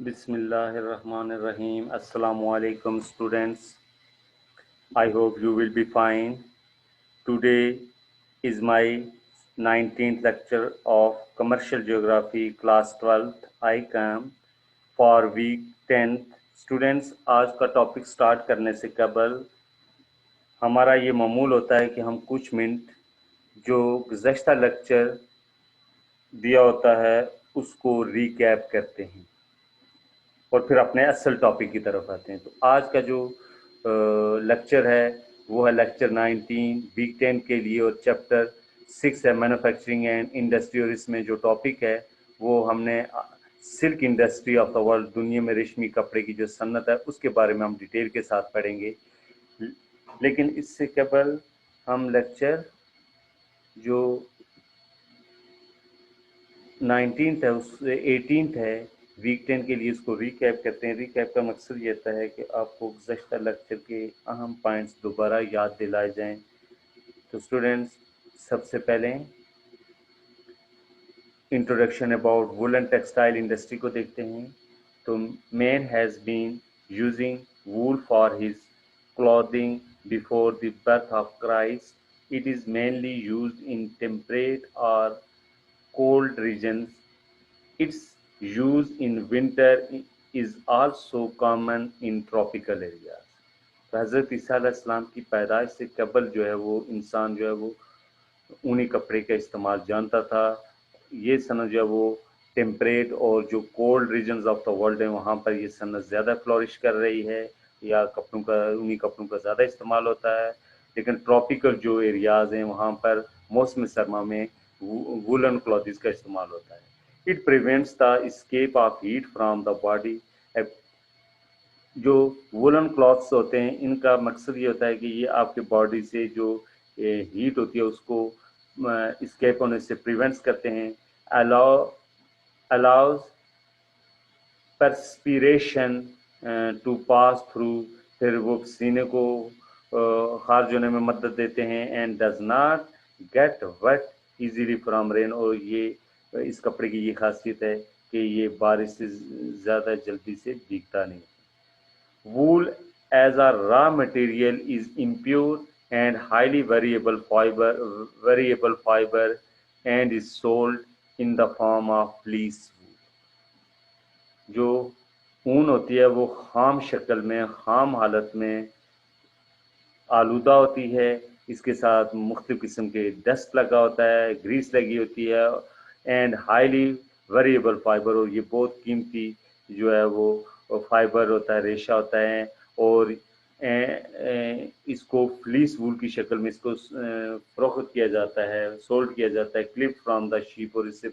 Bismillahirrahmanirrahim. Assalamu alaikum, students. I hope you will be fine. Today is my 19th lecture of Commercial Geography, Class 12th. I come for week 10th. Students, आज का topic start करने से कबल हमारा ये मामूल होता है कि हम कुछ मिनट जो गुज़श्ता लेक्चर दिया होता है उसको रीकैप करते हैं और फिर अपने असल टॉपिक की तरफ आते हैं। तो आज का जो लेक्चर है वो है लेक्चर 19 वीक 10 के लिए और चैप्टर 6 है मैन्युफैक्चरिंग एंड इंडस्ट्री, और इसमें जो टॉपिक है वो हमने silk industry of the world, दुनिया में रेशमी कपड़े की जो सन्नत है उसके बारे में हम डिटेल के साथ पढ़ेंगे। लेकिन इससे कबल हम लेक्चर जो 19th है उससे 18th है वीक 10 के लिए उसको रीकैप करते हैं। रीकैप का मकसद ये होता है कि आपको गुज़श्ता लेक्चर के अहम पॉइंट्स दोबारा याद दिलाए जाएं। तो स्टूडेंट्स, सबसे पहले introduction about woollen textile industry को देखते हैं। तो man has been using wool for his clothing before the birth of Christ. It is mainly used in temperate और cold regions. Its use in winter is also common in tropical areas. तो हज़रत ईसा अलैहिस्सलाम की पैदाइश से कबल जो है वो इंसान जो है वो ऊनी कपड़े का इस्तेमाल जानता था। ये सनत जो है वो टेम्परेट और जो cold regions of the world है वहाँ पर ये सनत ज़्यादा फ्लोरिश कर रही है या कपड़ों का ऊनी कपड़ों का ज़्यादा इस्तेमाल होता है। लेकिन ट्रॉपिकल जो एरियाज़ हैं वहाँ पर मौसम सरमा में वूलन क्लॉथ्स का इस्तेमाल होता है। It prevents the escape of heat from the body. जो वुलन क्लॉथ्स होते हैं इनका मकसद ये होता है कि ये आपके बॉडी से जो हीट होती है उसको escape होने से प्रिवेंट्स करते हैं। allows perspiration to pass through, फिर वो पसीने को खारिज होने में मदद देते हैं। and does not get wet easily from rain, और ये इस कपड़े की ये खासियत है कि ये बारिश से ज़्यादा जल्दी से भीगता नहीं। Wool as a raw material is impure and highly variable fiber and is sold in the form of fleece wool. जो ऊन होती है वो खाम शक्ल में, खाम हालत में आलूदा होती है। इसके साथ मुख्तलिफ किस्म के डस्ट लगा होता है, ग्रीस लगी होती है एंड हाईली वेरिएबल फाइबर, और ये बहुत कीमती जो है वो फाइबर होता है, रेशा होता है। और इसको फ्लीस वूल की शक्ल में इसको फरोख्त किया जाता है, सोल्ड किया जाता है, क्लिप फ्रॉम द शीप, और इससे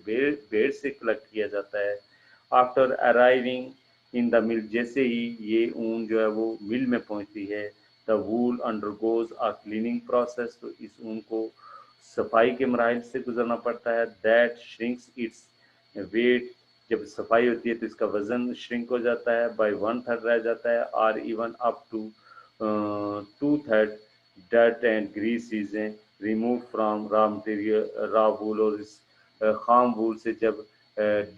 भेड़ से कलेक्ट किया जाता है। After arriving in the mill, जैसे ही ये ऊन जो है वो मिल में पहुंचती है, the wool undergoes a cleaning process, तो इस ऊन को सफाई के मराहल से गुजरना पड़ता है। दैट श्रिंक्स इट्स वेट, जब सफाई होती है तो इसका वजन श्रिंक हो जाता है, बाय 1/3 रह जाता है, और even up to 2/3 dirt and grease चीज़ें remove from raw material raw wool, और इस खाम वूल से जब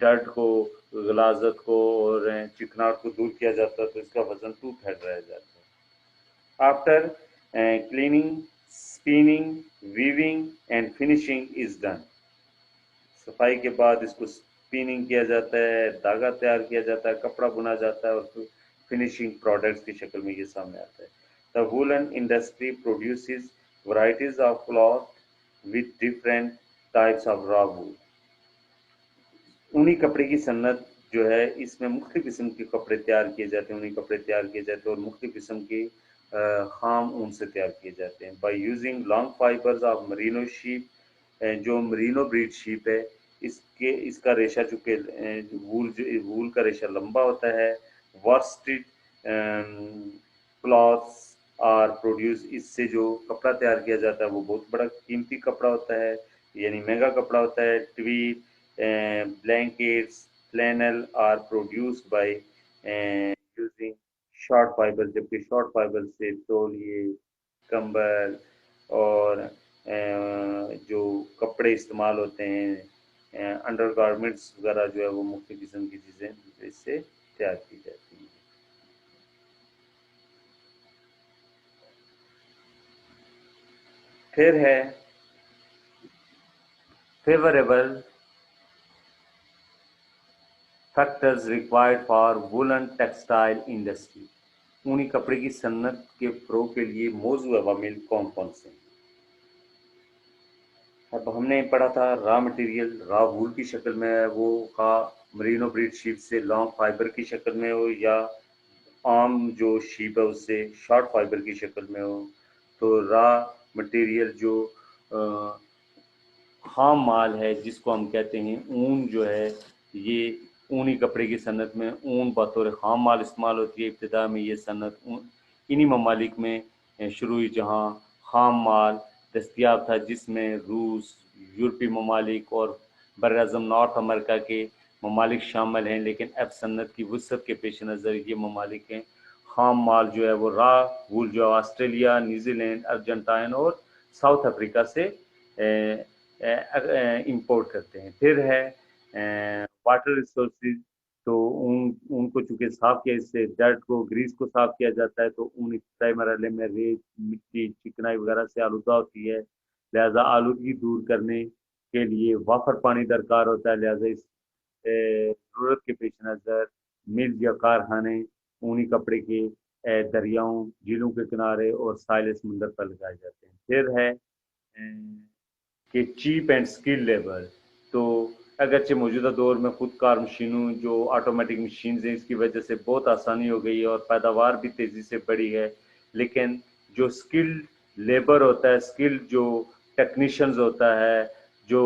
डर्ट को, गलाजत को और चिकनाट को दूर किया जाता है तो इसका वजन 2/3 रह जाता है। After cleaning, spinning, weaving and finishing is done. सफाई के बाद इसको स्पिनिंग किया जाता है, धागा तैयार किया जाता है, कपड़ा बुना जाता है, और फिर फिनिशिंग प्रोडक्ट्स की शक्ल में ये सामने आता है। The woollen industry produces varieties of cloth with different types of raw wool. ऊनी कपड़े की सन्नत जो है इसमें मुख्तलिफ किस्म के कपड़े तैयार किए जाते हैं, ऊनी कपड़े तैयार किए जाते हैं और मुख्तलिफ किस्म के खाम ऊन से तैयार किए जाते हैं। By using long fibres of Merino sheep, जो मरीनो ब्रीड शीप है इसका रेशा चूँकि वूल का रेशा लंबा होता है। वर्स्टेड क्लॉथ्स आर प्रोड्यूस, इससे जो कपड़ा तैयार किया जाता है वो बहुत बड़ा कीमती कपड़ा होता है, यानी महंगा कपड़ा होता है। Tweet, blankets, flannel are produced by using short fiber, जबकि short fiber से तौलिए, कंबल और जो कपड़े इस्तेमाल होते हैं, अंडर गारमेंट्स वगैरह जो है वो मुख्तलिफ किस्म की चीज़ें इससे تیار کی جاتی ہیں. پھر ہے favourable factors required for woollen textile industry. اونی کپڑے کی صنعت کے فروغ کے لیے موزوں عوامل کون کون سے ہیں؟ اب ہم نے پڑھا تھا را مٹیریل، را وول کی شکل میں ہے وہ، کا مرینو بریڈ شیپ سے لانگ فائبر کی شکل میں ہو، یا عام جو شیپ ہے اس سے شارٹ فائبر کی شکل میں ہو. تو را مٹیریل جو خام مال ہے جس کو ہم کہتے ہیں اون جو ہے، یہ اونی کپڑے کی صنعت میں اون بطور خام مال استعمال ہوتی ہے. ابتدا میں یہ صنعت انہی ممالک میں شروع ہوئی جہاں خام مال دستیاب تھا، جس میں روس، یورپی ممالک اور بر اعظم نارتھ امریکہ کے ممالک شامل ہیں. لیکن اب صنعت کی وسعت کے پیش نظر یہ ممالک ہیں خام مال جو ہے وہ را وول جو آسٹریلیا، نیوزی لینڈ، ارجنٹائن اور ساؤتھ افریقہ سے امپورٹ کرتے ہیں. پھر ہے واٹر ریسورسز. تو اون کو چونکہ صاف کیا، اس سے ڈرٹ کو، گریس کو صاف کیا جاتا ہے، تو اون ابتدائی مرحلے میں ریت، مٹی، چکنائی وغیرہ سے آلودہ ہوتی ہے. لہذا آلودگی دور کرنے کے لیے وافر پانی درکار ہوتا ہے. لہذا اس ضرورت کے پیش نظر مل یا کارخانے اونی کپڑے کے دریاؤں، جھیلوں کے کنارے اور ساحل سمندر پر لگائے جاتے ہیں. پھر ہے کہ چیپ اینڈ اسکل لیبر. تو اگرچہ موجودہ دور میں خود کار مشینوں جو آٹومیٹک مشینز ہیں اس کی وجہ سے بہت آسانی ہو گئی ہے اور پیداوار بھی تیزی سے بڑھی ہے، لیکن جو اسکل لیبر ہوتا ہے، اسکل جو ٹیکنیشینز ہوتا ہے، جو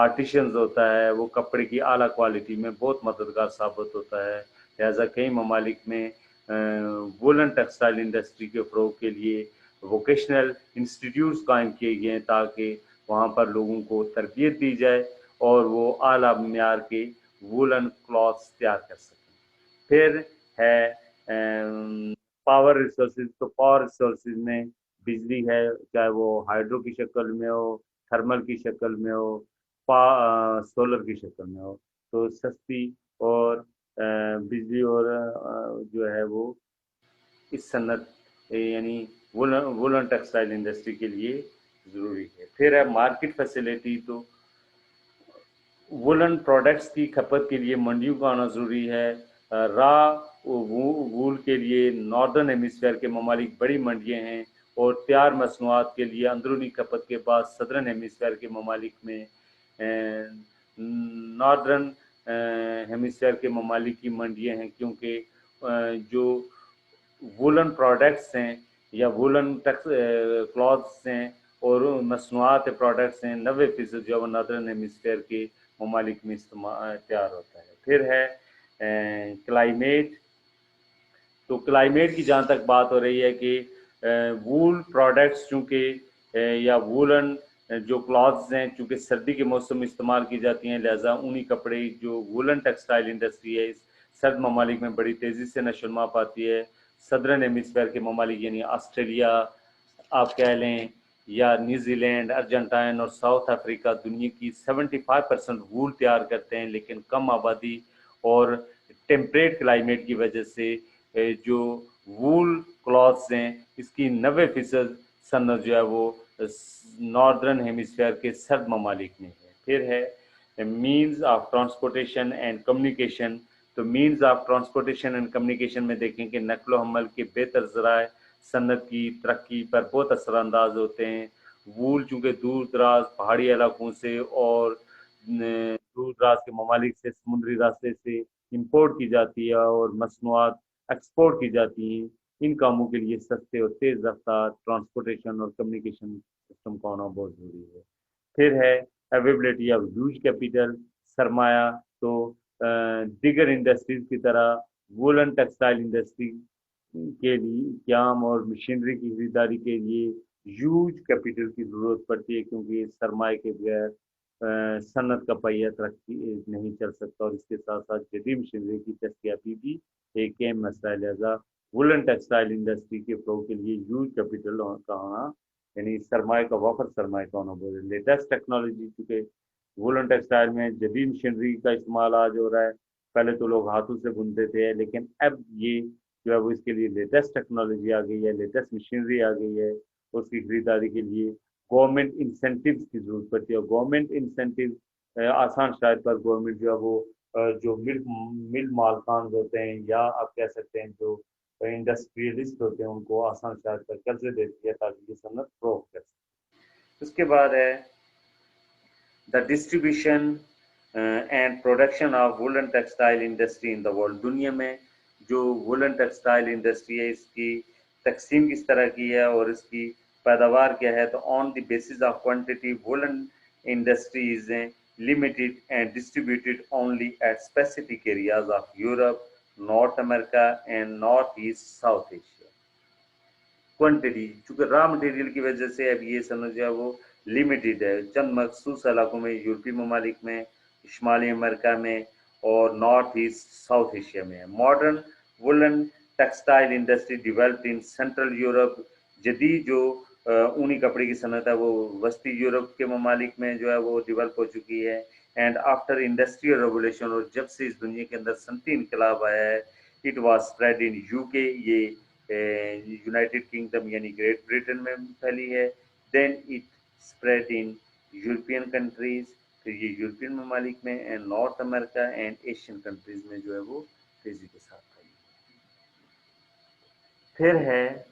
آرٹیشنز ہوتا ہے، وہ کپڑے کی اعلیٰ کوالٹی میں بہت مددگار ثابت ہوتا ہے. لہذا کئی ممالک میں وولن ٹیکسٹائل انڈسٹری کے فروغ کے لیے ووکیشنل انسٹیٹیوٹس قائم کیے گئے ہیں تاکہ وہاں پر لوگوں کو تربیت دی جائے اور وہ اعلیٰ معیار کے وولن کلاتھس تیار کر سکیں. پھر ہے پاور ریسورسز. تو پاور ریسورسز میں بجلی ہے، چاہے وہ ہائیڈرو کی شکل میں ہو، تھرمل کی شکل میں ہو، سولر کی شکل میں ہو. تو سستی اور بجلی اور جو ہے وہ اس صنعت یعنی وولن ٹیکسٹائل انڈسٹری کے لیے ضروری ہے. پھر ہے مارکیٹ فیسلٹی. تو وولن پروڈکٹس کی کھپت کے لیے منڈیوں کا آنا ضروری ہے. را وول کے لیے ناردرن ہیمسفیئر کے ممالک بڑی منڈیاں ہیں، اور تیار مصنوعات کے لیے اندرونی کھپت کے بعد صدرن ہیمسفیئر کے ممالک میں ناردرن ہیمسفیئر کے ممالک کی منڈیاں ہیں، کیونکہ جو وولن پروڈکٹس ہیں یا وولن کلاتھس ہیں اور مصنوعات پروڈکٹس ہیں، 90% جو ہے وہ ناردرن ہیمسفیئر کے ممالک میں تیار ہوتا ہے. پھر ہے کلائمیٹ. تو کلائمیٹ کی جہاں تک بات ہو رہی ہے کہ وول پروڈکٹس چونکہ یا وولن جو کلاتھز ہیں چونکہ سردی کے موسم میں استعمال کی جاتی ہیں، لہذا اونی کپڑے جو وولن ٹیکسٹائل انڈسٹری ہے اس سرد ممالک میں بڑی تیزی سے نشو و نما پاتی ہے. صدرن ہیمسفیئر کے ممالک یعنی آسٹریلیا آپ کہہ لیں یا نیوزی لینڈ، ارجنٹائن اور ساؤتھ افریقہ دنیا کی 75% وول تیار کرتے ہیں، لیکن کم آبادی اور ٹیمپریٹ کلائمیٹ کی وجہ سے جو وول کلاتھس ہیں اس کی 90% صنعت جو ہے وہ ناردرن ہیمسفیئر کے سرد ممالک میں ہے. پھر ہے means of transportation and communication. تو means of transportation and communication میں دیکھیں کہ نقل و حمل کے بہتر ذرائع صنعت کی ترقی پر بہت اثر انداز ہوتے ہیں. وول چونکہ دور دراز پہاڑی علاقوں سے اور دور دراز کے ممالک سے سمندری راستے سے امپورٹ کی جاتی ہے اور مصنوعات ایکسپورٹ کی جاتی ہیں. ان کاموں کے لیے سستے اور تیز رفتار ٹرانسپورٹیشن اور کمیونیکیشن سسٹم کا ہونا بہت ضروری ہے. پھر ہے اویلیبلٹی آف ہیوج کیپیٹل، سرمایہ. تو دیگر انڈسٹریز کی طرح وولن ٹیکسٹائل انڈسٹری کے لیے قیام اور مشینری کی خریداری کے لیے ہیوج کیپیٹل کی ضرورت پڑتی ہے، کیونکہ سرمایہ کے بغیر صنعت کا پہیہ ترقی نہیں چل سکتا، اور اس کے ساتھ ساتھ جدید مشینری کی دستیابی بھی ایک اہم مسئلہ ہے. لہذا وولن ٹیکسٹائل انڈسٹری کے فروغ کے لیے ہیوج کیپیٹل کا ہونا یعنی سرمایہ کا وافر سرمایہ کا ہونا بہت ہے. لیٹسٹ ٹیکنالوجی چونکہ وولن ٹیکسٹائل میں جدید مشینری کا استعمال آج ہو رہا ہے، पहले तो लोग हाथों से बुनते थे, लेकिन अब ये जो है वो इसके लिए लेटेस्ट टेक्नोलॉजी आ गई है, लेटेस्ट मशीनरी आ गई है। उसकी खरीदारी के लिए गवर्नमेंट इंसेंटिव्स की जरूरत पड़ती है। गवर्नमेंट इंसेंटिव आसान शायद पर गवर्नमेंट जो है वो जो मिल मालकान होते हैं, या आप कह सकते हैं जो इंडस्ट्रियलिस्ट होते हैं, उनको आसान शायद पर कर्जे देती है ताकि ये सनत ग्रो कर सके। उसके बाद है the distribution and production of woolen textile industry in the world. दुनिया में जो वुलन टेक्सटाइल इंडस्ट्री है, इसकी तकसीम किस तरह की है और इसकी पैदावार क्या है। तो on the basis of quantity, woollen industry is limited and distributed only at specific areas of Europe, North America and Northeast South Asia. Quantity, चूंकि रॉ मटेरियल की वजह से अब ये समझ जाए वो लिमिटेड है, चंद मखसूस इलाकों में, यूरोपीय ममालिक में, शुमाली अमेरिका में और नॉर्थ ईस्ट साउथ एशिया में है। Modern woollen textile industry developed in central Europe. जदीद जो ऊनी कपड़े की सनत है वो वस्ती यूरोप के ममालिक में जो है वो डेवलप हो चुकी है। एंड आफ्टर इंडस्ट्रियल रेवोल्यूशन, और जब से इस दुनिया के अंदर सनती इनकलाब आया है, it was spread in UK, ये यूनाइटेड किंगडम यानी ग्रेट ब्रिटेन में फैली है। Then it spread in European countries, फिर ये यूरोपियन ममालिक में, and North America and Asian countries में जो है वो तेजी के साथ फैली। फिर है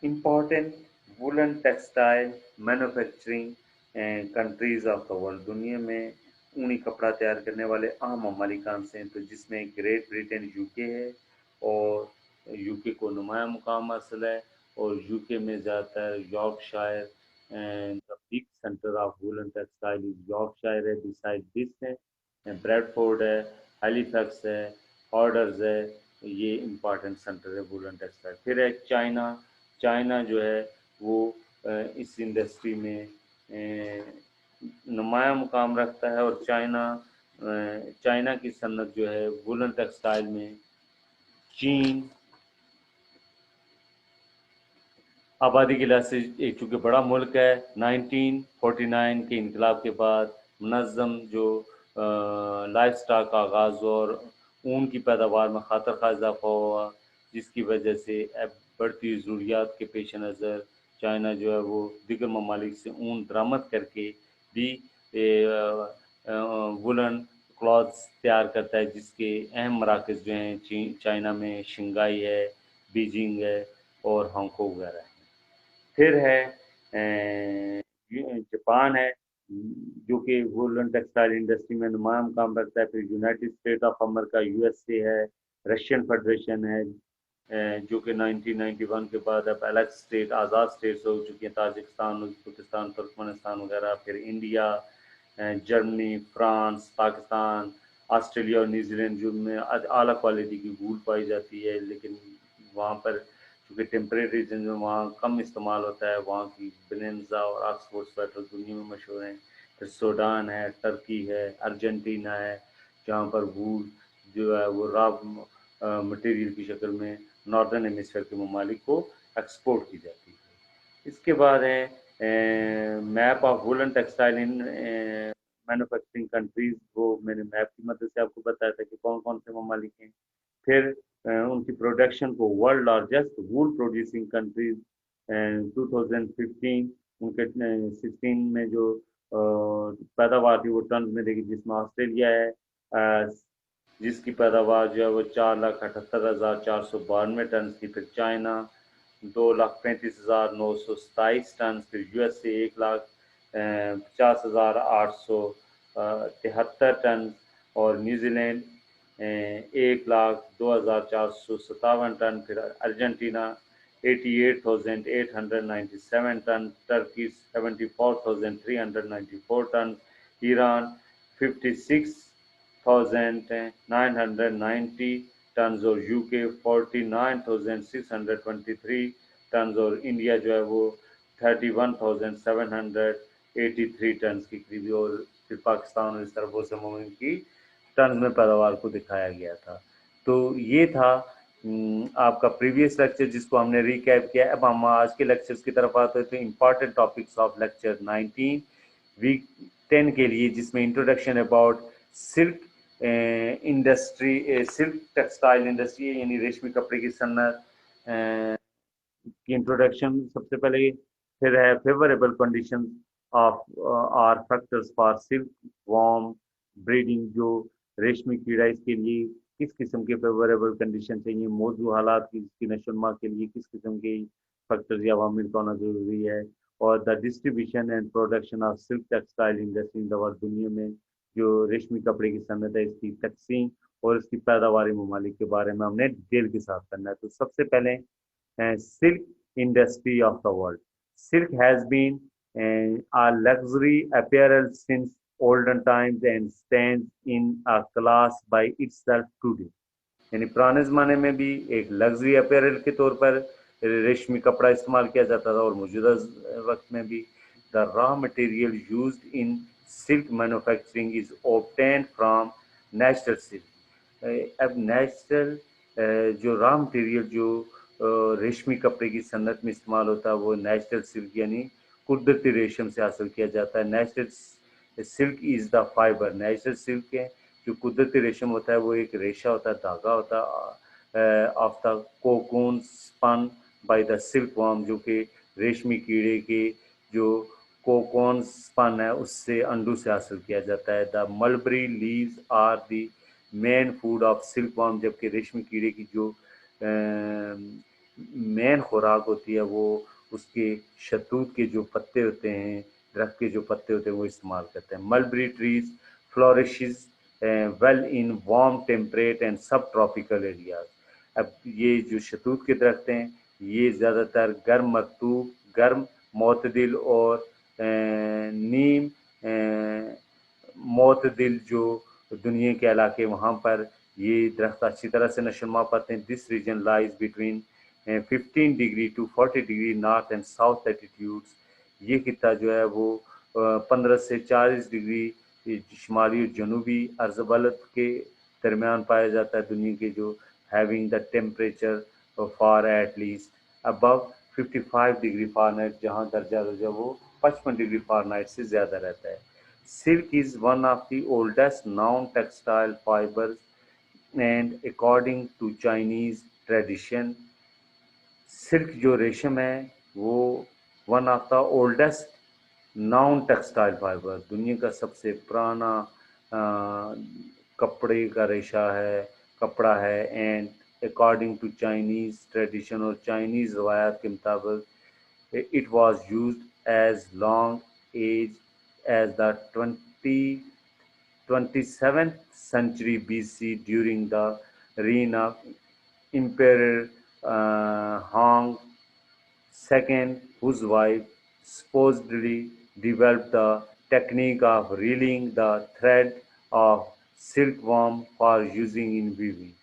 important woollen textile manufacturing countries of the world. दुनिया में ऊनी कपड़ा तैयार करने वाले अहम ममालिकान से हैं, तो जिसमें ग्रेट ब्रिटेन यूके है, और यूके को नुमाया मुकाम हासिल है, और यूके में ज़्यादातर Yorkshire and the big centre of woollen textile is Yorkshire है। बिसाइड दिस है ब्रेडफोर्ड है, हैलिफैक्स है, ऑर्डर्स है, ये इम्पॉर्टेंट सेंटर है वुलन टेक्सटाइल। फिर है चाइना। चाइना जो है वो इस इंडस्ट्री में नुमाया मुकाम रखता है, और चाइना की सनत जो है वुलन टेक्सटाइल में चीन आबादी के लिहाज से एक चूँकि बड़ा मुल्क है, 1949 के इनकलाब के बाद मुनज़्ज़म जो लाइफ स्टॉक का आगाज़ हुआ और ऊन की पैदावार में खातर खा इजाफा हुआ, जिसकी वजह से अब बढ़ती ज़रूरियात के पेश नज़र चाइना जो है वो दीगर ममालिक से ऊन दरामद करके भी वुलन क्लॉथ्स तैयार करता है, जिसके अहम मराकज़ जो हैं चाइना में शंघाई है, बीजिंग है और हांगकांग वगैरह है। फिर है जापान है, जो कि वुलन टेक्सटाइल इंडस्ट्री में नुमाया मुकाम रखता है। फिर United state of America USA है, रशियन फेडरेशन है, जो कि 1991 के बाद अब अलग स्टेट, आज़ाद स्टेट्स हो चुकी हैं, ताजिकिस्तान, उज़्बेकिस्तान, तुर्कमेनिस्तान वगैरह। फिर India, Germany, France, Pakistan, Australia और न्यूजीलैंड, जो में आला क्वालिटी की वूल पाई जाती है, लेकिन वहाँ पर क्योंकि टेम्परेरी रीजन में वहाँ कम इस्तेमाल होता है, वहाँ की बेलेंजा और ऑक्सफोर्ड स्वेटर दुनिया में मशहूर हैं। फिर सूडान है, टर्की है, अर्जेंटीना है, जहाँ पर वूल जो है वो रॉ मटेरियल की शक्ल में नॉर्दर्न हेमिस्फीयर के ममालिक को एक्सपोर्ट की जाती है। इसके बाद है map of woollen textile in manufacturing countries, वो मैंने मैप की मदद से आपको बताया था कि कौन कौन से ममालिक हैं। फिर उनकी प्रोडक्शन को वर्ल्ड लार्जेस्ट वूल प्रोड्यूसिंग कंट्रीज 2015 उनके 16 में जो पैदावार थी वो टन में देखी, जिसमें ऑस्ट्रेलिया है जिसकी पैदावार जो है वो 4,78,492 टन थी। फिर चाइना 2,35,927 टन। फिर यूएसए 1,50,873 टन, और न्यूजीलैंड 1,02,457 टन। फिर Argentina 88,897 ton, Turkey 74,394 ton, Iran 56,990 ton, और यूके 49,623 टन, और इंडिया जो है वो 31,783 टन की करीबी, और फिर पाकिस्तान और इस तरह बहुत से मुल्क की टन में पैदावार को दिखाया गया था। तो ये था आपका प्रीवियस लेक्चर जिसको हमने रिकैप किया। अब हम आज के लेक्चर्स की तरफ आते हैं, तो important topics of lecture 19 week 10 के लिए, जिसमें introduction about silk industry silk textile industry یعنی ریشمی کپڑے کی صنعت کی انٹروڈکشن سب سے پہلے. پھر ہے favourable condition of or factors for silkworm breeding. جو ریشمی کیڑا اس کے لیے کس قسم کے فیوریبل کنڈیشن چاہیے, موضوع حالات کی نشو و نما کے لیے کس قسم کے فیکٹرز یا عوامل کا ہونا ضروری ہے. اور the distribution and production of silk textile industry in the world. دنیا میں جو ریشمی کپڑے کی صنعت ہے اس کی تقسیم اور اس کی پیداواری ممالک کے بارے میں ہم نے ڈیٹیل کے ساتھ کرنا ہے. تو سب سے پہلے silk industry of the world. Silk has been a luxury apparel since olden times and stands in a class by itself today. یعنی پرانے زمانے میں بھی ایک لگژری اپیرل کے طور پر ریشمی کپڑا استعمال کیا جاتا تھا اور موجودہ وقت میں بھی. The raw material used in silk manufacturing is obtained from natural silk. اب نیچرل جو را مٹیریل جو ریشمی کپڑے کی صنعت میں استعمال ہوتا ہے وہ نیچرل سلک یعنی قدرتی ریشم سے حاصل کیا جاتا ہے. Natural silk is the fibre. Natural silk ہے جو قدرتی ریشم ہوتا ہے وہ ایک ریشہ ہوتا ہے, دھاگا ہوتا ہے of the cocoon spun by the silk worm, جو کہ ریشمی کیڑے کے جو کوکون سپن ہے اس سے انڈو سے حاصل کیا جاتا ہے. The mulberry leaves are the main food of silk worm. جبکہ ریشمی کیڑے کی جو مین خوراک ہوتی ہے وہ اس کے شہتوت کے جو پتے ہوتے ہیں, درخت کے جو پتے ہوتے ہیں وہ استعمال کرتے ہیں. Mulberry trees flourishes well in warm temperate and sub tropical areas. اب یہ جو شہتوت کے درخت ہیں یہ زیادہ تر گرم مرطوب, گرم معتدل اور نیم معتدل جو دنیا کے علاقے وہاں پر یہ درخت اچھی طرح سے نشو و نما پاتے ہیں. This region lies between 15 degree to 40 degree north and south latitudes. یہ خطہ جو ہے وہ 15 سے 40 ڈگری شمالی اور جنوبی عرض بلد کے درمیان پایا جاتا ہے دنیا کے, جو having the temperature for at least above 55 degree Fahrenheit, جہاں درجہ وہ 55 ڈگری فارنائٹ سے زیادہ رہتا ہے. Silk is one of the oldest non textile fibres and according to Chinese tradition. Silk جو ریشم ہے وہ one of the oldest non textile fibre, دنیا کا سب سے پرانا کپڑے کا ریشہ ہے, کپڑا ہے. And according to Chinese tradition, اور چائنیز روایات کے مطابق it was used as long ago as the 27th century BC during the reign of Emperor Hong II, whose wife supposedly developed the technique of reeling the thread of silkworm for using in weaving.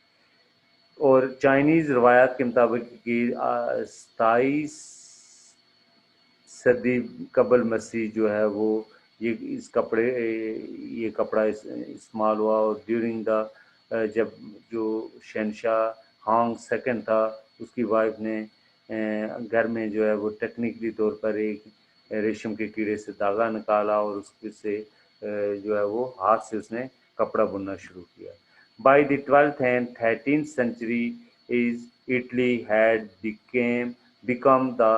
اور Chinese روایات کے مطابق کہ 27 صدی قبل مسیح جو ہے وہ یہ کپڑا استعمال ہوا. اور ڈیورنگ دا جب جو شہنشاہ ہانگ سیکنڈ تھا اس کی وائف نے گھر میں جو ہے وہ ٹیکنیکلی طور پر ایک ریشم کے کیڑے سے دھاگا نکالا اور اس سے جو ہے وہ ہاتھ سے اس نے کپڑا بننا شروع کیا. By the 12th and 13th century, Italy had become the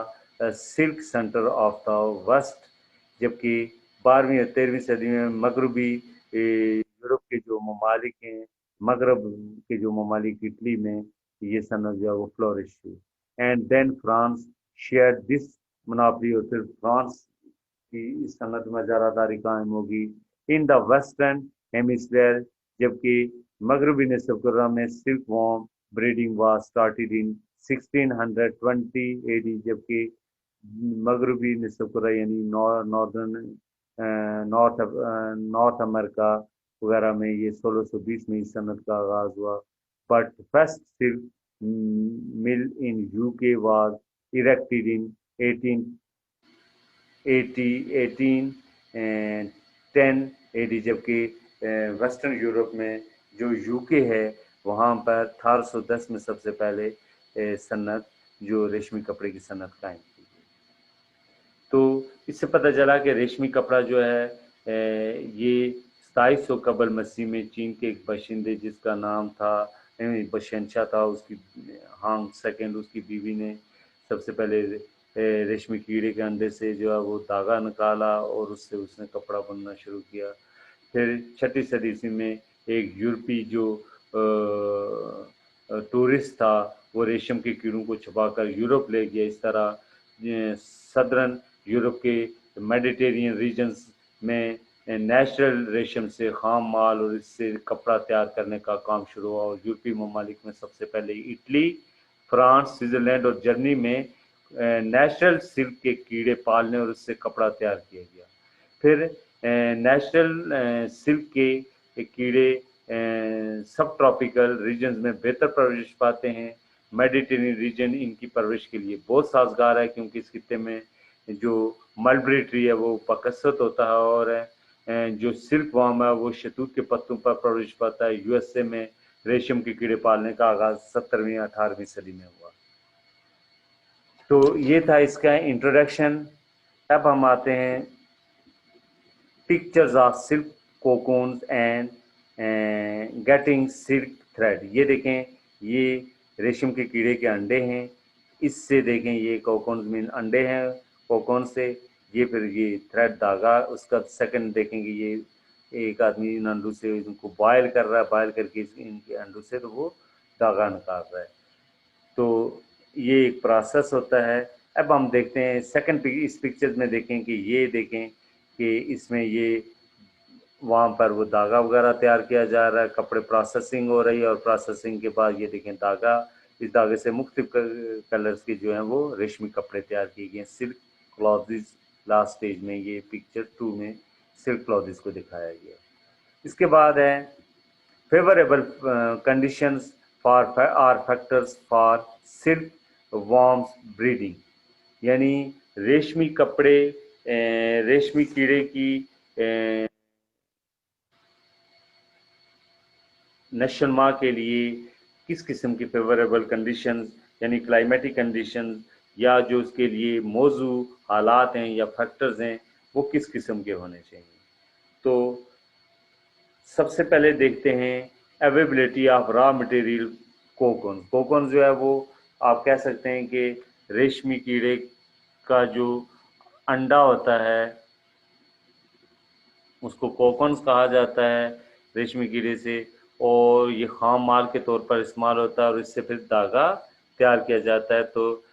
silk center of the West. جبکہ 12ویں اور 13ویں صدی میں مغربی یورپ کے جو ممالک ہیں, مغرب کے جو ممالک اٹلی میں یہ صنعت جو ہے وہ فلورش ہوئی. And then France share this monopoly, اور پھر فرانس کی اس صنعت میں زیادہ داری قائم ہوگی. ان دا ویسٹرن ہیمیسفیئر, جبکہ مغربی نصف کرہ میں silk warm breeding was started in 1620 AD. جبکہ مغربی نصف کرہ یعنی نارتھ امریکہ وغیرہ میں یہ 1620 میں اس صنعت کا آغاز ہوا. بٹ فرسٹ سلک مل ان UK was erected in 1810 AD. جبکہ ویسٹرن یورپ میں جو UK ہے وہاں پر 1810 میں سب سے پہلے صنعت جو ریشمی کپڑے کی صنعت قائم کی گئی. تو اس سے پتہ چلا کہ ریشمی کپڑا جو ہے یہ 2700 कबल मसीह में चीन के एक बाशिंदे जिसका नाम था बशनशाह था, उसकी हांग सेकंड उसकी बीवी ने सबसे पहले रेशमी कीड़े के अंडे से जो है वो धागा निकाला और उससे उसने कपड़ा बुनना शुरू किया। फिर 6ठी सदी ईस्वी में एक यूरोपी जो टूरिस्ट था वो रेशम के कीड़ों को छुपाकर यूरोप ले गया। इस तरह सदर्न यूरोप के मेडिटेरियन रीजन्स में नेचुरल रेशम से खाम माल और इससे कपड़ा तैयार करने का काम शुरू हुआ और यूरोपीय ममालिक में सबसे पहले इटली, फ्रांस, स्विट्जरलैंड और जर्मनी में नेचुरल सिल्क के कीड़े पालने और उससे कपड़ा तैयार किया गया। फिर नेचुरल सिल्क के कीड़े सब ट्रॉपिकल रीजन्स में बेहतर परवरिश पाते हैं। मेडिटेरियन रीजन इनकी परवरिश के लिए बहुत साजगार है क्योंकि इस खित्ते में जो मलबरी ट्री है वो बकसरत होता है और जो सिल्क वार्म है वो शहतूत के पत्तों पर परवरिश पाता है। यूएसए में रेशम के कीड़े पालने का आगाज 17वीं 18वीं सदी में हुआ। तो ये था इसका इंट्रोडक्शन। अब हम आते हैं pictures of silk cocoons and getting silk thread. ये देखें, ये रेशम के कीड़े के अंडे हैं। इससे देखें ये कोकून्स मीन अंडे हैं कोकून से। ये फिर ये थ्रेड धागा, उसका सेकंड देखेंगे ये एक आदमी इन अंडों से इनको बॉयल कर रहा है, बॉयल करके इनके अंडों से तो वो धागा निकाल रहा है। तो ये एक प्रोसेस होता है। अब हम देखते हैं सेकंड इस पिक्चर में देखें कि ये देखें कि इसमें ये वहाँ पर वो धागा वगैरह तैयार किया जा रहा है, कपड़े प्रोसेसिंग हो रही है और प्रोसेसिंग के बाद ये देखें धागा, इस धागे से मुख्तलिफ कलर्स के जो हैं वो रेशमी कपड़े तैयार किए गए। सिल्क क्लॉथ्स लास्ट स्टेज में, ये पिक्चर 2 में सिल्क क्लॉथ्स को दिखाया गया। इसके बाद है favourable conditions for or factors for silkworms breeding, यानी रेशमी कपड़े रेशमी कीड़े की नशोनुमा के लिए किस किस्म की फेवरेबल कंडीशंस यानी क्लाइमेटिक कंडीशंस या जो उसके लिए मौजू हालात हैं या फैक्टर्स हैं वो किस किस्म के होने चाहिए। तो सबसे पहले देखते हैं availability of raw material cocoon. Cocoon जो है वो आप कह सकते हैं कि रेशमी कीड़े का जो अंडा होता है उसको कोकून्स कहा जाता है रेशमी कीड़े से, और ये खाम माल के तौर पर इस्तेमाल होता है और इससे फिर धागा तैयार किया जाता है। तो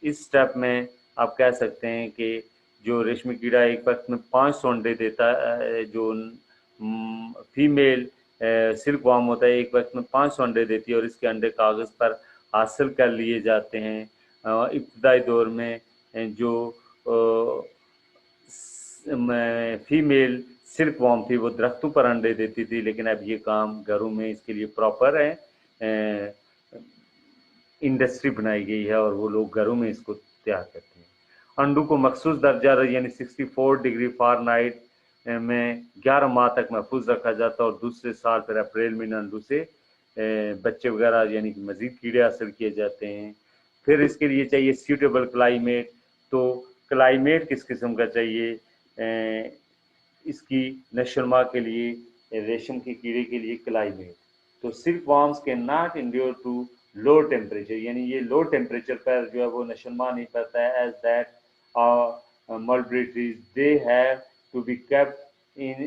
इस स्टेप में आप कह सकते हैं कि जो रेशमी कीड़ा एक वक्त में 500 अंडे देता है, जो फीमेल सिल्क वार्म होता है एक वक्त में 500 अंडे देती है और इसके अंडे कागज़ पर हासिल कर लिए जाते हैं। इब्तदाई दौर में जो फीमेल सिल्क वॉर्म थी वो दरख्तों पर अंडे देती थी, लेकिन अब ये काम घरों में इसके लिए प्रॉपर है इंडस्ट्री बनाई गई है और वो लोग घरों में इसको तैयार करते हैं। अंडों को मखसूस दर्जा यानी 64 डिग्री फ़ारेनहाइट में 11 माह तक महफूज रखा जाता है और दूसरे साल फिर अप्रैल में अंडों से बच्चे वगैरह यानी कि मज़ीद कीड़े हासिल किए जाते हैं। फिर इसके लिए चाहिए सूटेबल क्लाइमेट। तो क्लाइमेट किस किस्म का चाहिए इसकी नशोनुमा के लिए, रेशम के कीड़े के लिए क्लाइमेट। तो सिल्क वॉर्म्स के not endure to low temperature, यानी ये लो टेम्परेचर पर जो है वो नशोनुमा नहीं पाता है। As that mulberry trees they have to be kept in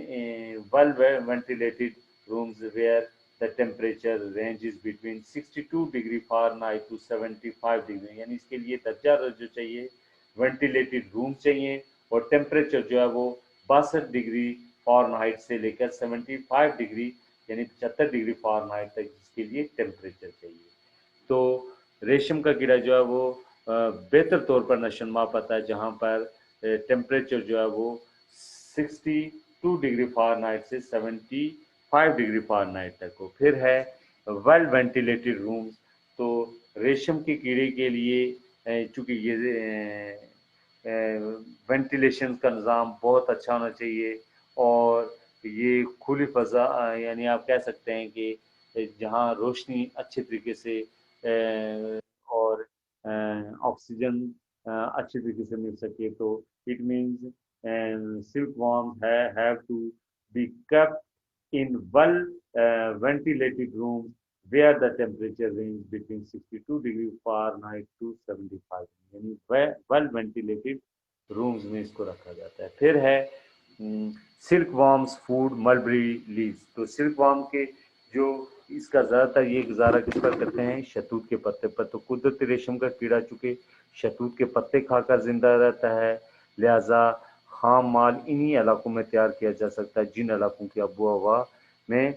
well ventilated rooms where the temperature ranges between 62 degree Fahrenheit to 75 degree, यानी इसके लिए दर्जा जो चाहिए वेंटिलेटेड रूम चाहिए और टेम्परेचर जो है वो 62 डिग्री फ़ारेनहाइट से लेकर 75 डिग्री यानी 75 डिग्री फ़ारेनहाइट तक इसके लिए टेम्परेचर चाहिए। तो रेशम का कीड़ा जो है वो बेहतर तौर पर नशोनुमा पाता है जहाँ पर टेम्परेचर जो है वो 62 डिग्री फ़ारेनहाइट से 75 डिग्री फ़ारेनहाइट तक हो। फिर है वेल वेंटिलेटेड रूम्स। तो रेशम के कीड़े के लिए चूँकि ये वेंटिलेशन का निज़ाम बहुत अच्छा होना चाहिए और ये खुली फ़ज़ा यानी आप कह सकते हैं कि जहाँ रोशनी अच्छे तरीके से और ऑक्सीजन अच्छे तरीके से मिल सके। तो it means silkworm have to be kept in well ventilated rooms where the temperature range between 62 degree Fahrenheit to 75, यानी well ventilated rooms में इसको रखा जाता है। फिर है silk worms food mulberry leaves. तो सिल्क वॉर्म के जो इसका ज़्यादातर ये गुजारा किस पर करते हैं, शहतूत के पत्ते पर। तो कुदरती रेशम का कीड़ा चूंकि शहतूत के पत्ते खाकर जिंदा रहता है, लिहाजा खाम माल इन्हीं इलाकों में तैयार किया जा सकता है जिन इलाकों की आबो हवा में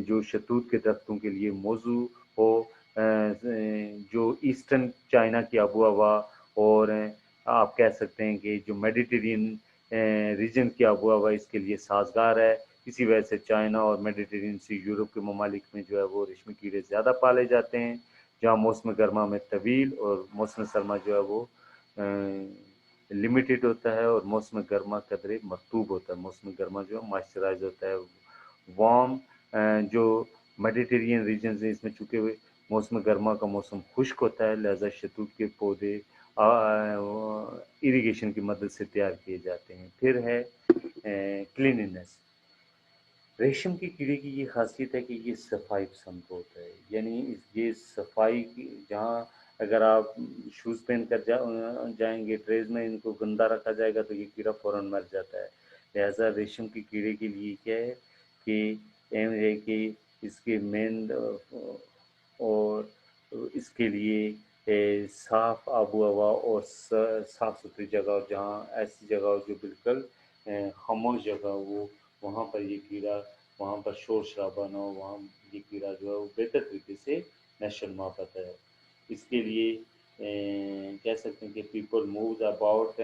जो शहतूत के दरख्तों के लिए मौजू हो। जो ईस्टर्न चाइना की आबो हवा और आप कह सकते हैं कि जो मेडिटेरियन रीजन की आबो हवा इसके लिए साजगार है। इसी वजह से चाइना और मेडिटेरियन से यूरोप के ममालिक में जो है वो रेशमी कीड़े ज़्यादा पाले जाते हैं, जहाँ मौसम गर्मा में तवील और मौसम सरमा जो है वो लिमिटेड होता है और मौसम गर्मा कदरे मरतूब होता है। मौसम गर्मा जो है मॉइस्चराइज होता है। वार्म जो मेडिटेरियन रीजन है इसमें चूँकि मौसम गर्मा का मौसम खुश्क होता है, लिहाजा शहतूत के पौधे इरिगेशन की मदद से तैयार किए जाते हैं। फिर है क्लीनिनेस। रेशम के कीड़े की ये खासियत है कि ये सफाई पसंद होता है, यानी ये सफाई की जहाँ अगर आप शूज़ पहन कर जाएंगे ट्रेज में इनको गंदा रखा जाएगा तो ये कीड़ा फौरन मर जाता है। लिहाजा रेशम के कीड़े के लिए क्या है कि एम है कि इसके मेन और इसके लिए साफ आबो हवा और साफ सुथरी जगह, और जहाँ ऐसी जगह हो जो बिल्कुल खामोश जगह हो, वहाँ पर ये कीड़ा, वहाँ पर शोर शराबा ना हो, वहाँ ये कीड़ा जो है वो बेहतर तरीके से नशो नुमा पाता है। इसके लिए कह सकते हैं कि people move about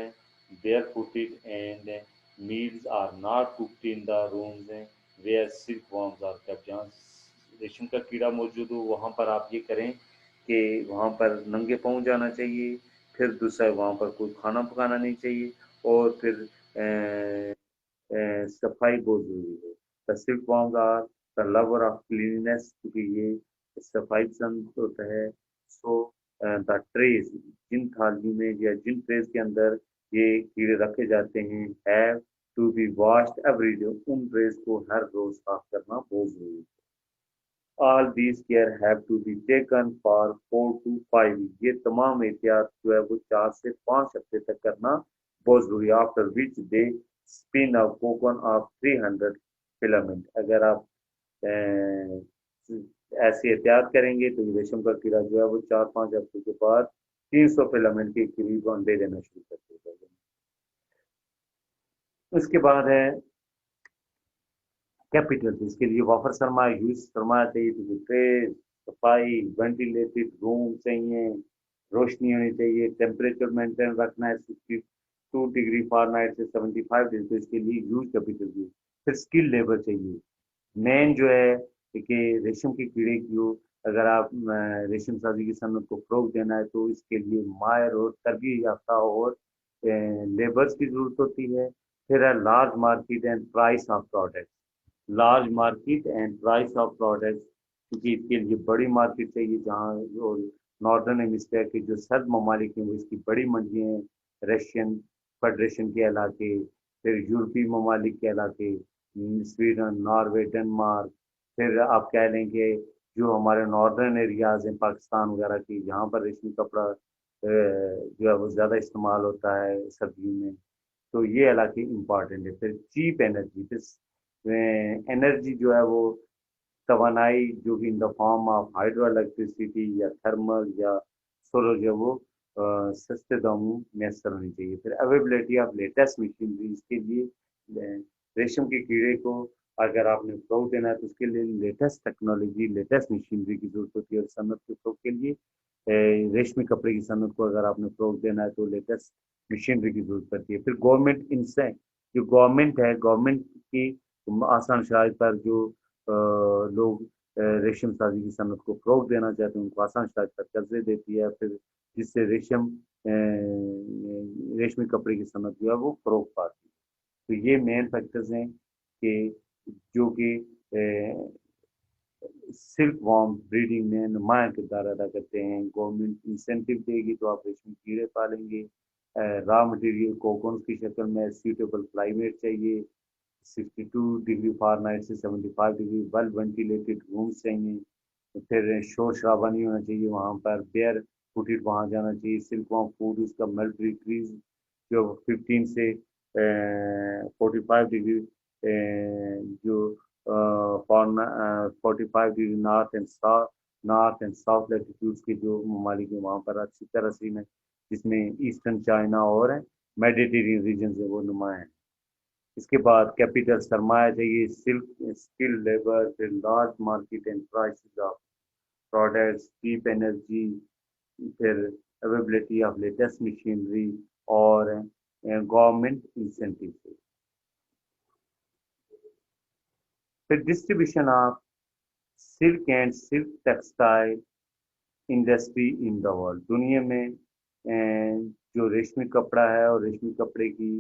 barefooted and meals are not cooked in the rooms where silkworms are kept. जहाँ रेशम का कीड़ा मौजूद हो वहाँ पर आप ये करें कि वहाँ पर नंगे पाँव जाना चाहिए। फिर दूसरा वहाँ पर कोई खाना पकाना नहीं चाहिए, और फिर सफाई बहुत जरूरी है। The silkworms are the lover of cleanness, क्योंकि ये सफाई पसंद होता है। सो द ट्रेज, जिन थालियों में या जिन ट्रेज के अंदर ये कीड़े रखे जाते हैं, have to be washed every day. उन ट्रेज को हर रोज साफ करना बहुत जरूरी है। All these care have to be taken for 4 to 5 week. ये तमाम एहतियात जो है वो 4 से 5 हफ्ते तक करना बहुत जरूरी है। After which they spin of cocoon of 300 filament. अगर आप ऐसे एहतियात करेंगे तो ये रेशम का कीड़ा जो है वो 4-5 हफ्ते के बाद 300 फिलामेंट के करीब अंडे देना शुरू कर देगा। उसके बाद है कैपिटल। इसके लिए वाफर सरमाया, ह्यूज सरमाया चाहिए, तो तेज सफाई, वेंटिलेटेड रूम चाहिए, रोशनी होनी चाहिए, टेम्परेचर मेंटेन रखना है 62 डिग्री फ़ारेनहाइट से 75 डिग्री, तो इसके लिए ह्यूज कैपिटल चाहिए। फिर स्किल लेबर चाहिए। मेन जो है कि रेशम के कीड़े की हो, अगर आप रेशम साजी की सनत को फ़रोग देना है तो इसके लिए माहिर और तरबियत याफ्ता और लेबर्स की ज़रूरत होती है। फिर है large market and price of product. Large market and price of products, क्योंकि इसके लिए बड़ी मार्केट चाहिए, जहाँ नॉर्दर्न हेमिस्फीयर के जो सर्द ममालिक हैं वो इसकी बड़ी मंडियाँ हैं। रशियन फेडरेशन के इलाके, फिर यूरोपीय ममालिक के इलाके, स्वीडन, नॉर्वे, डेनमार्क। फिर आप कह लें कि जो हमारे नॉर्दर्न एरियाज हैं पाकिस्तान वगैरह की, जहाँ पर रेशमी कपड़ा जो है वो ज़्यादा इस्तेमाल होता है सर्दियों में, तो ये इलाके इम्पॉर्टेंट है। फिर चीप एनर्जी, फिर एनर्जी जो है वो तवानाई जो कि in the form of hydro electricity या थर्मल या सोलर जो वो सस्ते दामों में मैसर होनी चाहिए। फिर अवेलेबिलिटी ऑफ लेटेस्ट मशीनरी, इसके लिए रेशम के कीड़े को अगर आपने फ़रोग देना है तो उसके लिए लेटेस्ट टेक्नोलॉजी, लेटेस्ट मशीनरी की जरूरत होती है। और सनत के फ़रोग के लिए रेशमी कपड़े की सनत को अगर आपने फ़रोग देना है तो लेटेस्ट मशीनरी की जरूरत पड़ती है। फिर गवर्नमेंट इनसे, जो गवर्नमेंट है, गवर्नमेंट की आसान शराइत पर जो लोग रेशम साजी की सनत को फ़रोग देना चाहते हैं उनको आसान शराइत पर कर्जे देती है, फिर जिससे रेशमी कपड़े की सनत जो है वो फ़रोग पाती है। तो ये मेन फैक्टर्स हैं कि जो कि सिल्क वॉर्म ब्रीडिंग में नुमाया किरदार अदा करते हैं। गवर्नमेंट इंसेंटिव देगी तो आप रेशमी कीड़े पालेंगे। रॉ मटेरियल कोकून की शक्ल में सूटेबल क्लाइमेट चाहिए, 62 डिग्री फ़ारेनहाइट से 75 डिग्री, वेल वेंटिलेटेड रूम्स चाहिए, फिर शोर शराबा नहीं होना चाहिए वहाँ पर, बेयर फुटेड वहाँ जाना चाहिए, सिल्कवॉर्म फूड, उसका मल्बरी ट्रीज जो 15 से 45 डिग्री जो फॉरन 45 degree north and south latitudes के जो ममालिक हैं वहाँ पर अच्छी तरह से है, जिसमें ईस्टर्न चाइना और मेडिटेरियन रीजन है वो नुमा है। इसके बाद कैपिटल सरमाया चाहिए, सिल्क स्किल लेबर, फिर large market and prices of products, cheap energy, फिर अवेलेबिलिटी ऑफ लेटेस्ट मशीनरी और गवर्नमेंट इंसेंटिव। फिर distribution of silk and silk textile industry in the world, दुनिया में जो रेशमी कपड़ा है और रेशमी कपड़े की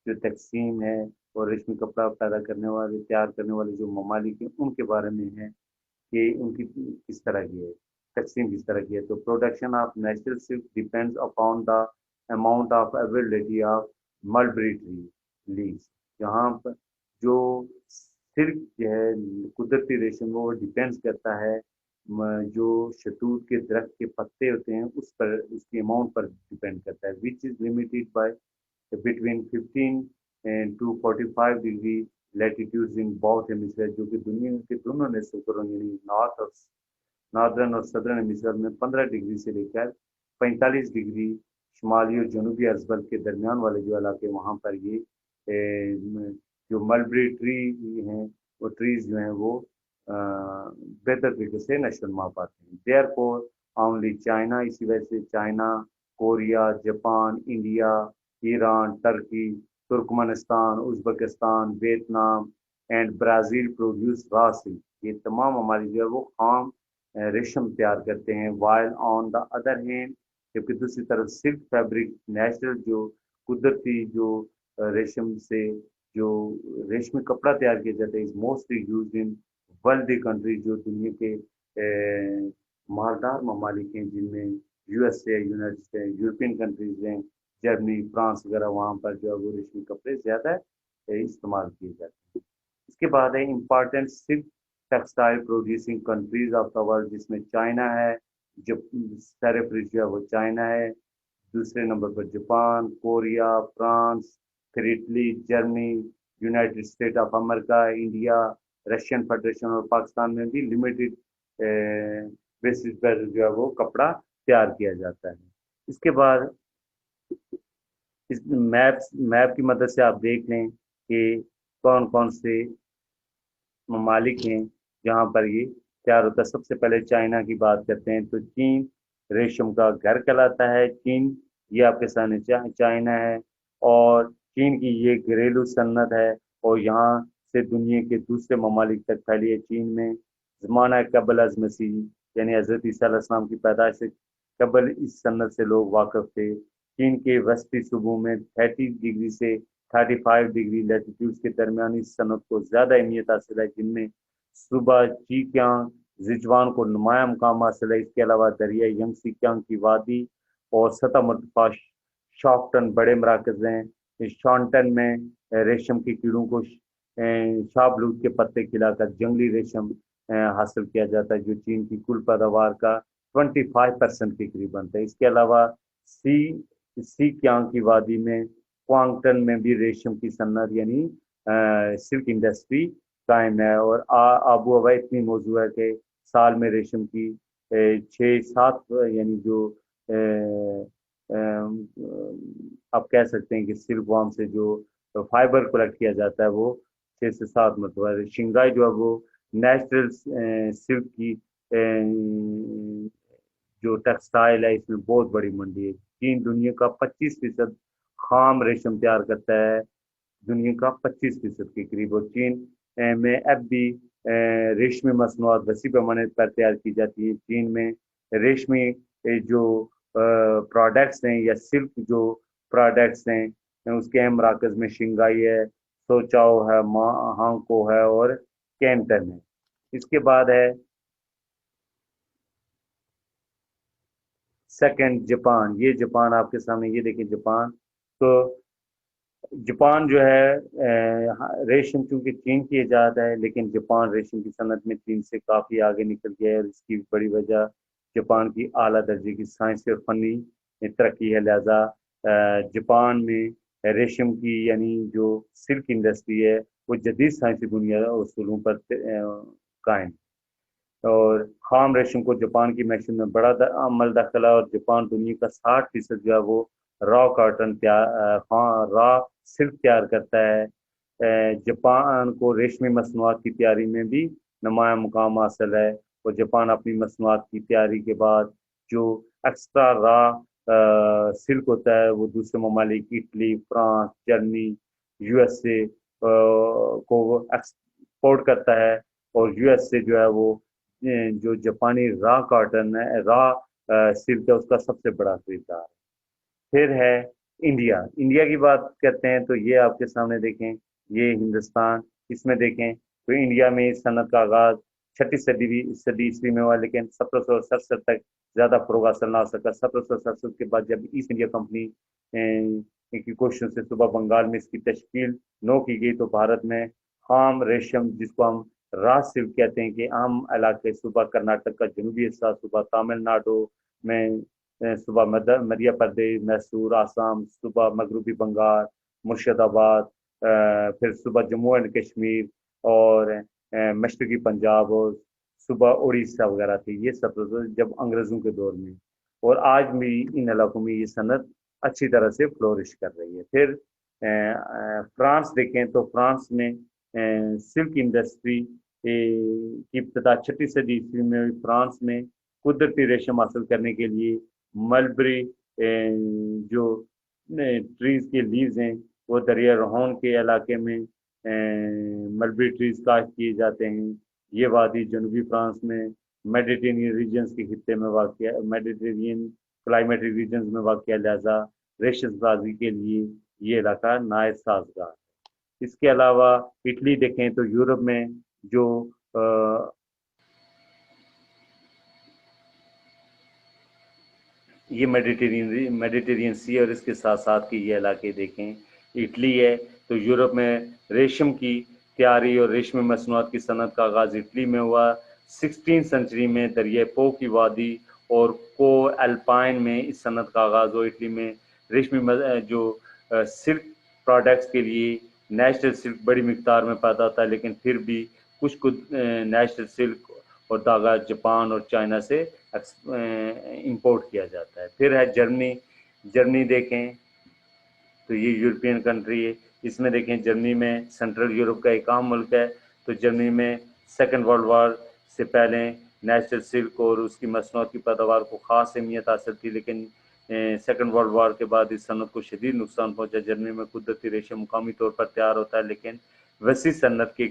जो तकसीम है और रेशमी कपड़ा पैदा करने वाले तैयार करने वाले जो ममालिक हैं उनके बारे में है कि उनकी किस तरह की है, तकसीम किस तरह की है। तो production of natural silk depends upon the amount of availability of mulberry tree leaves, जहाँ पर जो सिल्क जो है कुदरती रेशम वो डिपेंड्स करता है जो शतूत के दरख्त के पत्ते होते हैं उस पर, उसकी अमाउंट पर डिपेंड करता है, which is limited by between 15 to 45 degree latitudes in both hemisphere, जो कि दुनिया के दोनों हिस्सों पर यानी नॉर्दर्न और सदर्न हेमिस्फीयर में 15 डिग्री से लेकर 45 डिग्री शुमाली और जनूबी अर्जबल के दरमियान वाले जो इलाके वहाँ पर ये जो मलबरी ट्री हैं वो ट्रीज जो हैं वो बेहतर तरीके से नशो नुमा पाते हैं। देयर फोर ओनली चाइना, इसी वजह से China, Korea, Japan, India, Iran, Turkey, Turkmenistan, Uzbekistan, Vietnam and Brazil produce raw silk, ये तमाम हमारी जो है वो खाम रेशम तैयार करते हैं। While on the other hand, जबकि दूसरी तरफ सिल्क फैब्रिक नेचुरल जो कुदरती जो रेशम से जो रेशमी कपड़ा तैयार किया जाता है is mostly use in wealthy country, जो दुनिया के मालदार ममालिक हैं जिनमें USA, United state, European countries हैं, जर्मनी, फ्रांस वगैरह, वहाँ पर जो है वो रेशमी कपड़े ज़्यादा इस्तेमाल किए जाते हैं। इसके बाद है important silk textile producing countries of the world, जिसमें चाइना है, जो सरफरीज जो है वो चाइना है, दूसरे नंबर पर जापान, कोरिया, फ्रांस, फिर Italy, Germany, United state of America, India, Russian federation और पाकिस्तान में भी लिमिटेड बेसिस पर जो है वो कपड़ा तैयार किया जाता है। इसके बाद इस मैप की मदद से आप देख लें कि कौन कौन से ममालिक हैं जहाँ पर ये तैयार होता है। सबसे पहले चाइना की बात करते हैं तो चीन रेशम का घर कहलाता है। चीन ये आपके सामने चाइना है, और चीन की ये घरेलू सन्नत है और यहाँ से दुनिया के दूसरे ममालिक तक फैली है। चीन में ज़माना कबल अज़ मसीह यानी हज़रत ईसा अलैहिस्सलाम की पैदाइश से कबल इस सन्नत से लोग वाकिफ थे। चीन के वस्ती सूबों में 30 डिग्री से 35 डिग्री लैटिट्यूड के दरमियान इस सनत को ज़्यादा अहमियत हासिल है, जिनमें सुबह चीकियांग जिजवान को नुमाया मुकाम हासिल है। इसके अलावा दरिया यंगसिकियांग की वादी और सतह मरतफा शॉकटन बड़े मराकज हैं। शॉन्टन में रेशम के कीड़ों को शाहबलूत के पत्ते खिलाकर जंगली रेशम हासिल किया जाता है, जो चीन की कुल पैदावार का 25% के करीब बनता है। इसके अलावा सी क्यांग की वादी में क्वांगटन में भी रेशम की सन्नत यानी सिल्क इंडस्ट्री कायम है, और आबो हवा इतनी मौजू है कि साल में रेशम की 6-7 यानी जो आप कह सकते हैं कि सिल्क वार्म से जो फाइबर कलेक्ट किया जाता है वो 6 से 7 मरतबा है। शिंगाई जो है वो नेचुरल सिल्क की जो टेक्सटाइल है इसमें बहुत बड़ी मंडी है। चीन दुनिया का 25% खाम रेशम तैयार करता है, दुनिया का 25% के करीब, और चीन में अब भी रेशमी मसनूआत वसी पैमाने पर तैयार की जाती है। चीन में रेशमी जो प्रोडक्ट्स हैं या सिल्क जो प्रोडक्ट्स हैं उसके अहम मराकज में शिंगाई है, सोचाओ है, हांगको है और कैंटन है। इसके बाद है सेकंड जापान। ये जापान आपके सामने, ये देखिए जापान। तो جاپان جو ہے ریشم چونکہ چین کی ایجاد ہے، لیکن جاپان ریشم کی صنعت میں چین سے کافی آگے نکل گیا ہے، اور اس کی بڑی وجہ جاپان کی اعلیٰ درجے کی سائنسی اور فنی ترقی ہے۔ لہذا جاپان میں ریشم کی یعنی جو سلک انڈسٹری ہے وہ جدید سائنسی بنیاد اور اصولوں پر قائم، اور خام ریشم کو جاپان کی معیشت میں بڑا عمل دخل ہے، اور جاپان دنیا کا 60% جو ہے وہ را کاٹن را سلک تیار کرتا ہے۔ جاپان کو ریشمی مصنوعات کی تیاری میں بھی نمایاں مقام حاصل ہے، اور جاپان اپنی مصنوعات کی تیاری کے بعد جو ایکسٹرا را سلک ہوتا ہے وہ دوسرے ممالک Italy, France, Germany, U S A کو ایکسپورٹ کرتا ہے، اور یو ایس اے جو ہے وہ جو جاپانی را کاٹن ہے، را سلک ہے، اس کا سب سے بڑا خریدار ہے۔ پھر ہے انڈیا۔ انڈیا کی بات کرتے ہیں تو یہ آپ کے سامنے دیکھیں، یہ ہندوستان، اس میں دیکھیں تو انڈیا میں اس صنعت کا آغاز چھٹی صدی عیسوی میں ہوا، لیکن 1767 تک زیادہ فروغ حاصل نہ ہو سکا۔ 1767 کے بعد جب ایسٹ انڈیا کمپنی کی کوششوں سے صوبہ بنگال میں اس کی تشکیل نو کی گئی، تو بھارت میں خام ریشم جس کو ہم راج سلک کہتے ہیں کہ عام علاقے صوبہ کرناٹک کا جنوبی حصہ، صوبہ تامل ناڈو میں، صوبہ مدھیہ پردیش، میسور، آسام، صوبہ مغربی بنگال، مرشد آباد، پھر صوبہ جموں اینڈ کشمیر، اور مشرقی پنجاب، اور صوبہ اڑیسہ وغیرہ تھی، یہ سب جب انگریزوں کے دور میں، اور آج بھی ان علاقوں میں یہ صنعت اچھی طرح سے فلورش کر رہی ہے۔ پھر فرانس دیکھیں تو فرانس میں سلک انڈسٹری کی ابتدا چھٹی صدی عیسوی میں ہوئی۔ فرانس میں قدرتی ریشم حاصل کرنے کے لیے ملبری جو ٹریز کے لیوز ہیں وہ دریا روہون کے علاقے میں ملبری ٹریز کاشت کیے جاتے ہیں۔ یہ وادی جنوبی فرانس میں میڈیٹرینین ریجنز کے خطے میں واقع ہے، میڈیٹرینین کلائمیٹک ریجنز میں واقع ہے، لہذا ریشم سازی کے لیے یہ علاقہ نہایت سازگار ہے۔ اس کے علاوہ اٹلی دیکھیں تو یورپ میں جو یہ میڈیٹرین سی اور اس کے ساتھ ساتھ کے یہ علاقے دیکھیں، اٹلی ہے تو یورپ میں ریشم کی تیاری اور ریشمی مصنوعات کی صنعت کا آغاز اٹلی میں ہوا۔ 16 سنچری میں دریائے پو کی وادی اور کو الپائن میں اس صنعت کا آغاز ہوا۔ اٹلی میں ریشمی جو سلک پروڈکٹس کے لیے نیچرل سلک بڑی مقدار میں پیدا ہوتا ہے، لیکن پھر بھی کچھ نیچرل سلک اور دھاگا جاپان اور چائنا سے امپورٹ کیا جاتا ہے۔ پھر ہے جرمنی۔ جرمنی دیکھیں تو یہ یورپین کنٹری ہے، اس میں دیکھیں جرمنی میں سینٹرل یورپ کا ایک عام ملک ہے، تو جرمنی میں سیکنڈ ورلڈ وار سے پہلے نیچرل سلک اور اس کی مصنوعات کی پیداوار کو خاص اہمیت حاصل تھی، لیکن سیکنڈ ورلڈ وار کے بعد اس صنعت کو شدید نقصان پہنچا۔ جرمنی میں قدرتی ریشم مقامی طور پر تیار ہوتا ہے، لیکن وسیع صنعت کے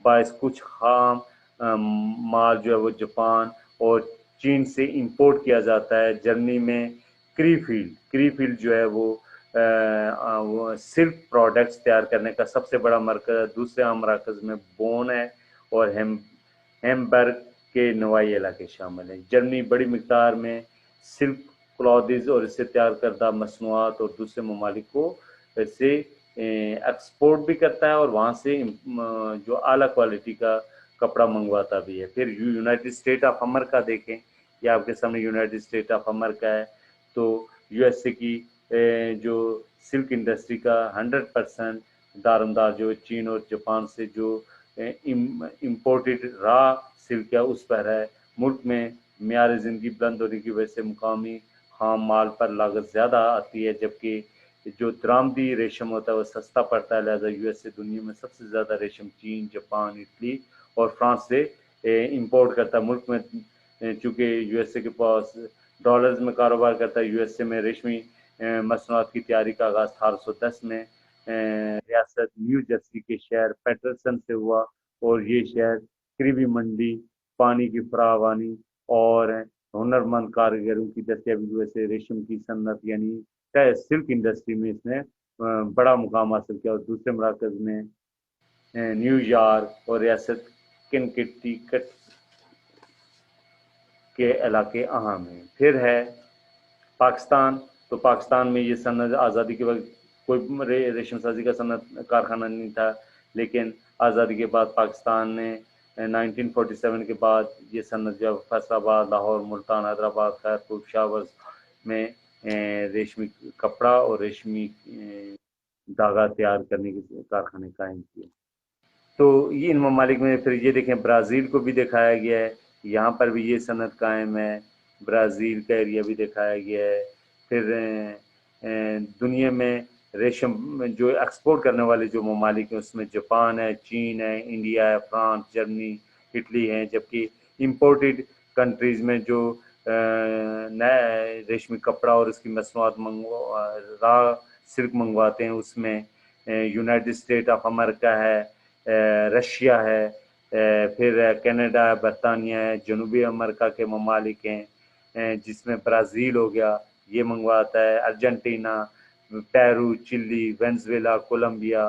باعث کچھ خام مال جو ہے وہ جاپان اور چین سے امپورٹ کیا جاتا ہے۔ جرمنی میں کری فیلڈ جو ہے وہ سلک پروڈکٹس تیار کرنے کا سب سے بڑا مرکز ہے۔ دوسرے اہم مراکز میں بون ہے اور ہیمبرگ کے نوائی علاقے شامل ہیں۔ جرمنی بڑی مقدار میں سلک کلاتھز اور اس سے تیار کردہ مصنوعات اور دوسرے ممالک کو سے ایکسپورٹ بھی کرتا ہے، اور وہاں سے جو اعلیٰ کوالٹی کا کپڑا منگواتا بھی ہے۔ پھر یونائٹڈ اسٹیٹ آف امریکہ دیکھیں، یہ آپ کے سامنے یونائٹڈ اسٹیٹ آف امریکہ ہے، تو یو ایس اے کی جو سلک انڈسٹری کا 100% دارمدار جو چین اور جاپان سے جو امپورٹڈ را سلک ہے اس پر ہے۔ ملک میں معیار زندگی بلند ہونے کی وجہ سے مقامی خام مال پر لاگت زیادہ آتی ہے، جبکہ جو درآمدی ریشم ہوتا ہے وہ سستا پڑتا ہے، لہذا یو ایس اے دنیا میں سب سے زیادہ ریشم چین، جاپان، اٹلی اور فرانس سے امپورٹ کرتا ہے۔ ملک میں چونکہ یو ایس اے کے پاس ڈالرز میں کاروبار کرتا ہے، یو ایس اے میں ریشمی مصنوعات کی تیاری کا آغاز 1810 میں ریاست نیو جرسی کے شہر پیٹرسن سے ہوا، اور یہ شہر قریبی منڈی، پانی کی فراوانی اور ہنرمند کاریگروں کی دستیابی کی وجہ سے ریشم کی صنعت یعنی سلک انڈسٹری میں اس نے بڑا مقام حاصل کیا، اور دوسرے مراکز میں نیو یارک اور ریاست کنیکٹیکٹ کے علاقے اہم ہیں۔ پھر ہے پاکستان، تو پاکستان میں یہ صنعت آزادی کے وقت کوئی ریشم سازی کا صنعت کارخانہ نہیں تھا، لیکن آزادی کے بعد پاکستان نے 1947 کے بعد یہ صنعت جب فیصل آباد، لاہور، ملتان، حیدرآباد، خیرپور، پشاور میں ریشمی کپڑا اور ریشمی دھاگا تیار کرنے کے کارخانے قائم کیے۔ تو یہ ان ممالک میں پھر یہ دیکھیں برازیل کو بھی دکھایا گیا ہے، یہاں پر بھی یہ صنعت قائم ہے، برازیل کا ایریا بھی دکھایا گیا ہے۔ پھر دنیا میں ریشم جو ایکسپورٹ کرنے والے جو ممالک ہیں اس میں جاپان ہے، چین ہے، انڈیا ہے، فرانس، جرمنی، اٹلی ہیں، جبکہ امپورٹڈ کنٹریز میں جو نئے ریشمی کپڑا اور اس کی مصنوعات را سلک منگواتے ہیں اس میں یونائٹڈ اسٹیٹ آف امریکہ ہے، رشیا ہے، پھر کینیڈا ہے، برطانیہ ہے، جنوبی امریکہ کے ممالک ہیں جس میں برازیل ہو گیا، یہ منگواتا ہے، ارجنٹینا، پیرو، چلی، وینزویلا، کولمبیا،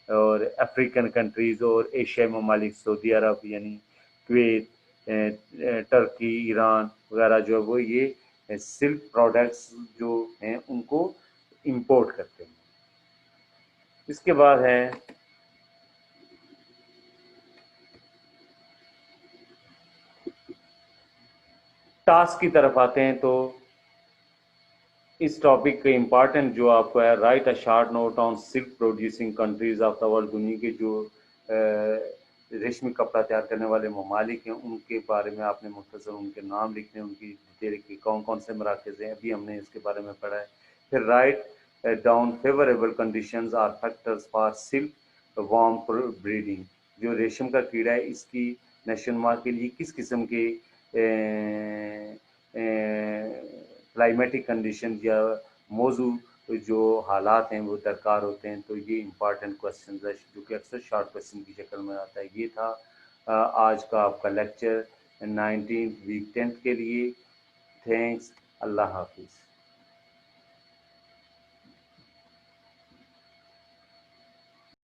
اور افریقن کنٹریز اور ایشیائی ممالک سعودی عرب یعنی کویت، ٹرکی، ایران وغیرہ جو ہے وہ یہ سلک پروڈکٹس جو ہیں ان کو امپورٹ کرتے ہیں۔ اس کے بعد ہے ٹاسک کی طرف آتے ہیں، تو اس ٹاپک کا امپارٹنٹ جو آپ کو ہے، write a short note on silk producing countries of the world, دنیا کے جو ریشمی کپڑا تیار کرنے والے ممالک ہیں ان کے بارے میں آپ نے مختصر ان کے نام لکھنے، ان کی ڈیٹیل کی کون کون سے مراکز ہیں، ابھی ہم نے اس کے بارے میں پڑھا ہے۔ پھر write down favourable conditions or factors for silkworm breeding, جو ریشم کا کیڑا ہے اس کی نشو و نما کے لیے کس قسم کے کلائمیٹک کنڈیشن یا موضوع جو حالات ہیں وہ درکار ہوتے ہیں، تو یہ امپارٹنٹ کوسچنز ہے جو کہ اکثر شارٹ کوسچن کی شکل میں آتا ہے۔ یہ تھا آج کا آپ کا لیکچر 19 ویک 10 کے لیے۔ تھینکس، اللہ حافظ۔